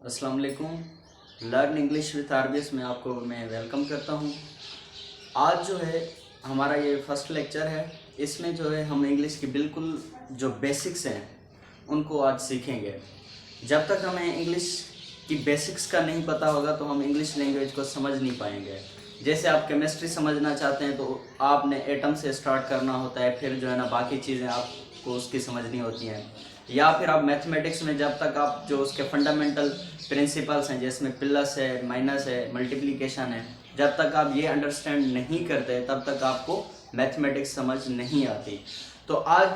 अस्सलाम वालेकुम। Learn English with RBS में आपको मैं वेलकम करता हूँ। आज जो है हमारा ये फर्स्ट लेक्चर है। इसमें जो है हम इंग्लिश की बिल्कुल जो बेसिक्स हैं उनको आज सीखेंगे। जब तक हमें इंग्लिश की बेसिक्स का नहीं पता होगा तो हम इंग्लिश लैंग्वेज को समझ नहीं पाएंगे। जैसे आप केमिस्ट्री समझना चाहते हैं तो आपने एटम से स्टार्ट करना होता है, फिर जो है ना बाकी चीज़ें आपको उसकी समझनी होती हैं। या फिर आप मैथमेटिक्स में जब तक आप जो उसके फंडामेंटल प्रिंसिपल्स हैं जिसमें प्लस है, माइनस है, मल्टीप्लिकेशन है, जब तक आप ये अंडरस्टैंड नहीं करते तब तक आपको मैथमेटिक्स समझ नहीं आती। तो आज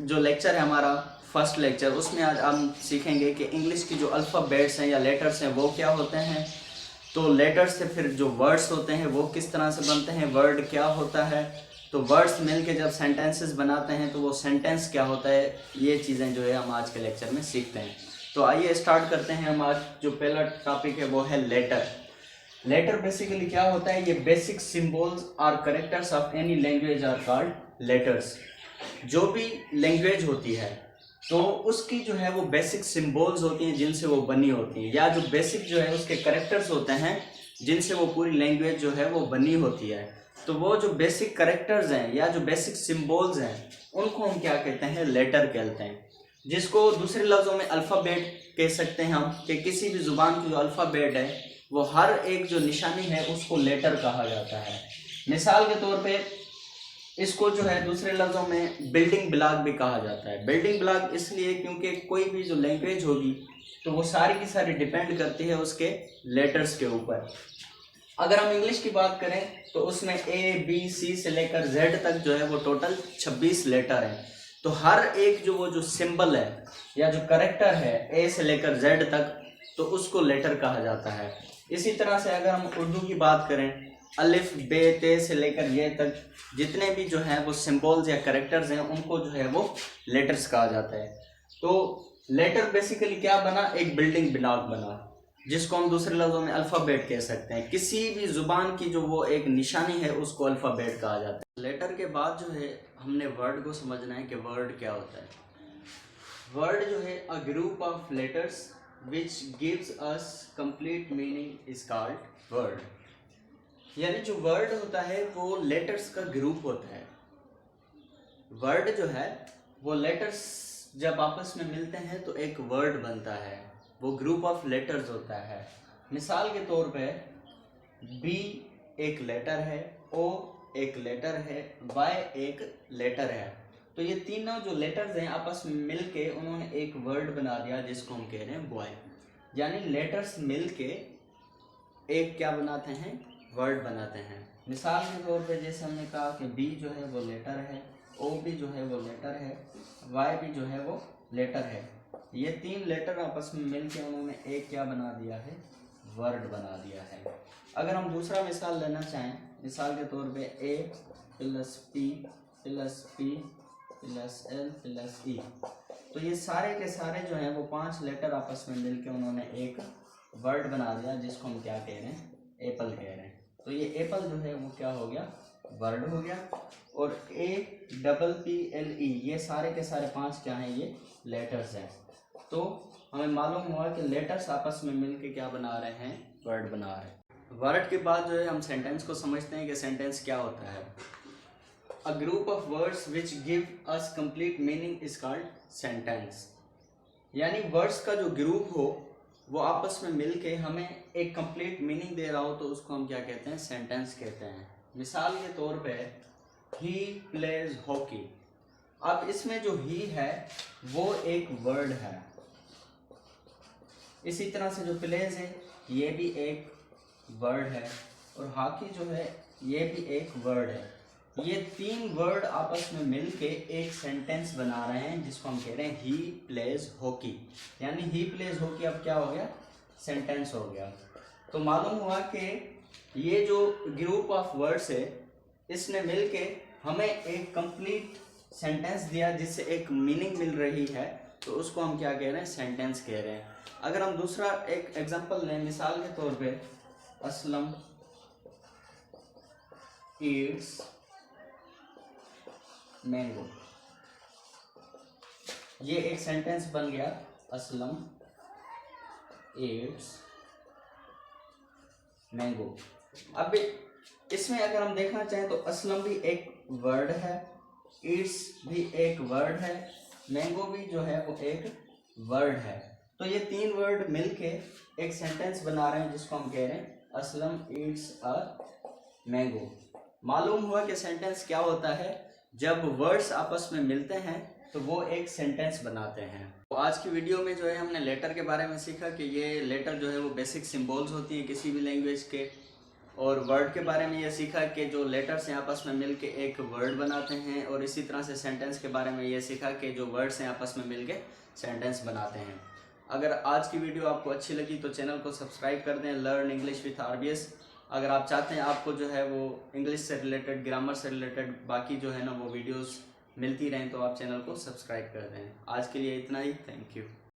जो लेक्चर है हमारा फर्स्ट लेक्चर, उसमें आज हम सीखेंगे कि इंग्लिश की जो अल्फ़ाबेट्स हैं या लेटर्स हैं वो क्या होते हैं। तो लेटर्स से फिर जो वर्ड्स होते हैं वो किस तरह से बनते हैं, वर्ड क्या होता है, तो वर्ड्स मिलके जब सेंटेंसेस बनाते हैं तो वो सेंटेंस क्या होता है, ये चीज़ें जो है हम आज के लेक्चर में सीखते हैं। तो आइए स्टार्ट करते हैं। हम आज जो पहला टॉपिक है वो है लेटर। लेटर बेसिकली क्या होता है, ये बेसिक सिंबल्स और characters of any language are called letters. जो भी लैंग्वेज होती है तो उसकी जो है वो बेसिक सिंबल्स होती हैं जिनसे वो बनी होती है, या जो बेसिक जो है उसके कैरेक्टर्स होते हैं जिनसे वो पूरी लैंग्वेज जो है वो बनी होती है। तो वो जो बेसिक कैरेक्टर्स हैं या जो बेसिक सिंबल्स हैं उनको हम क्या कहते हैं, लेटर कहते हैं। जिसको दूसरे लफ्ज़ों में अल्फ़ाबेट कह सकते हैं हम, कि किसी भी ज़ुबान की जो अल्फ़ाबेट है वो हर एक जो निशानी है उसको लेटर कहा जाता है। मिसाल के तौर पे इसको जो है दूसरे लफ्ज़ों में बिल्डिंग ब्लॉक भी कहा जाता है। बिल्डिंग ब्लॉक इसलिए क्योंकि कोई भी जो लैंग्वेज होगी तो वो सारी की सारी डिपेंड करती है उसके लेटर्स के ऊपर। अगर हम इंग्लिश की बात करें तो उसमें A B C से लेकर Z तक जो है वो टोटल 26 लेटर हैं। तो हर एक वो जो सिंबल है या जो करेक्टर है A से लेकर Z तक, तो उसको लेटर कहा जाता है। इसी तरह से अगर हम उर्दू की बात करें, अलिफ बे ते से लेकर ये तक जितने भी जो है वो सिंबल्स या करेक्टर्स हैं उनको जो है वो लेटर्स कहा जाता है। तो लेटर बेसिकली क्या बना, एक बिल्डिंग ब्लॉक बना जिसको हम दूसरे लफ्ज़ों में अल्फ़ाबेट कह सकते हैं। किसी भी ज़ुबान की जो वो एक निशानी है उसको अल्फ़ाबेट कहा जाता है। लेटर के बाद जो है हमने वर्ड को समझना है कि वर्ड क्या होता है। वर्ड जो है a group of letters which gives us complete meaning is called word. यानी जो वर्ड होता है वो लेटर्स का ग्रुप होता है। वर्ड जो है वो लेटर्स जब आपस में मिलते हैं तो एक वर्ड बनता है, वो ग्रुप ऑफ लेटर्स होता है। मिसाल के तौर पे बी एक लेटर है, ओ एक लेटर है, वाई एक लेटर है। तो ये तीनों जो लेटर्स हैं आपस में मिलके उन्होंने एक वर्ड बना दिया जिसको हम कह रहे हैं बॉय। यानी लेटर्स मिलके एक क्या बनाते हैं, वर्ड बनाते हैं। मिसाल के तौर पे जैसे हमने कहा कि बी जो है वो लेटर है, ओ भी जो है वो लेटर है, वाई भी जो है वो लेटर है। ये तीन लेटर आपस में मिलके उन्होंने एक क्या बना दिया है, वर्ड बना दिया है। अगर हम दूसरा मिसाल लेना चाहें, मिसाल के तौर पे A plus P plus P plus L plus E, तो ये सारे के सारे जो हैं वो 5 लेटर आपस में मिलके उन्होंने एक वर्ड बना दिया जिसको हम क्या कह रहे हैं, एप्पल कह रहे हैं। तो ये एप्पल जो है वो क्या हो गया, वर्ड हो गया। और APPLE ये सारे के सारे 5 क्या हैं, ये लेटर्स हैं। तो हमें मालूम हुआ कि लेटर्स आपस में मिलके क्या बना रहे हैं, वर्ड बना रहे हैं। वर्ड के बाद जो है हम सेंटेंस को समझते हैं कि सेंटेंस क्या होता है। A group of words which give us complete meaning is called sentence. यानी वर्ड्स का जो ग्रुप हो वो आपस में मिलके हमें एक कंप्लीट मीनिंग दे रहा हो तो उसको हम क्या कहते हैं, सेंटेंस कहते हैं। मिसाल के तौर पे ही प्लेज हॉकी। अब इसमें जो ही है वो एक वर्ड है। इसी तरह से जो प्लेज है ये भी एक वर्ड है, और हॉकी जो है ये भी एक वर्ड है। ये 3 वर्ड आपस में मिलके एक सेंटेंस बना रहे हैं जिसको हम कह रहे हैं ही प्लेज हॉकी। यानी ही प्लेज हॉकी अब क्या हो गया, सेंटेंस हो गया। तो मालूम हुआ कि ये जो ग्रुप ऑफ वर्ड्स है इसने मिलके हमें एक कंप्लीट सेंटेंस दिया जिससे एक मीनिंग मिल रही है, तो उसको हम क्या कह रहे हैं, सेंटेंस कह रहे हैं। अगर हम दूसरा एक एग्जांपल लें, मिसाल के तौर पे असलम ईट्स मैंगो, ये एक सेंटेंस बन गया। Aslam Yeats mango. अब इसमें अगर हम देखना चाहें तो असलम भी एक वर्ड है, ईट्स भी एक वर्ड है, मैंगो भी जो है वो एक वर्ड है। तो ये तीन वर्ड मिलके एक सेंटेंस बना रहे हैं जिसको हम कह रहे हैं असलम ईट्स अ मैंगो। मालूम हुआ कि सेंटेंस क्या होता है, जब वर्ड्स आपस में मिलते हैं तो वो एक सेंटेंस बनाते हैं। तो आज की वीडियो में जो है हमने लेटर के बारे में सीखा कि ये लेटर जो है वो बेसिक सिंबल्स होती हैं किसी भी लैंग्वेज के, और वर्ड के बारे में ये सीखा कि जो लेटर्स हैं आपस में मिलके एक वर्ड बनाते हैं, और इसी तरह से सेंटेंस के बारे में ये सीखा कि जो वर्ड्स हैं आपस में मिलके सेंटेंस बनाते हैं। अगर आज की वीडियो आपको अच्छी लगी तो चैनल को सब्सक्राइब कर दें, लर्न इंग्लिश विथ आरबीएस। अगर आप चाहते हैं आपको जो है वो इंग्लिश से रिलेटेड, ग्रामर से रिलेटेड बाकी जो है ना वो वीडियोस मिलती रहें तो आप चैनल को सब्सक्राइब कर दें। आज के लिए इतना ही, थैंक यू।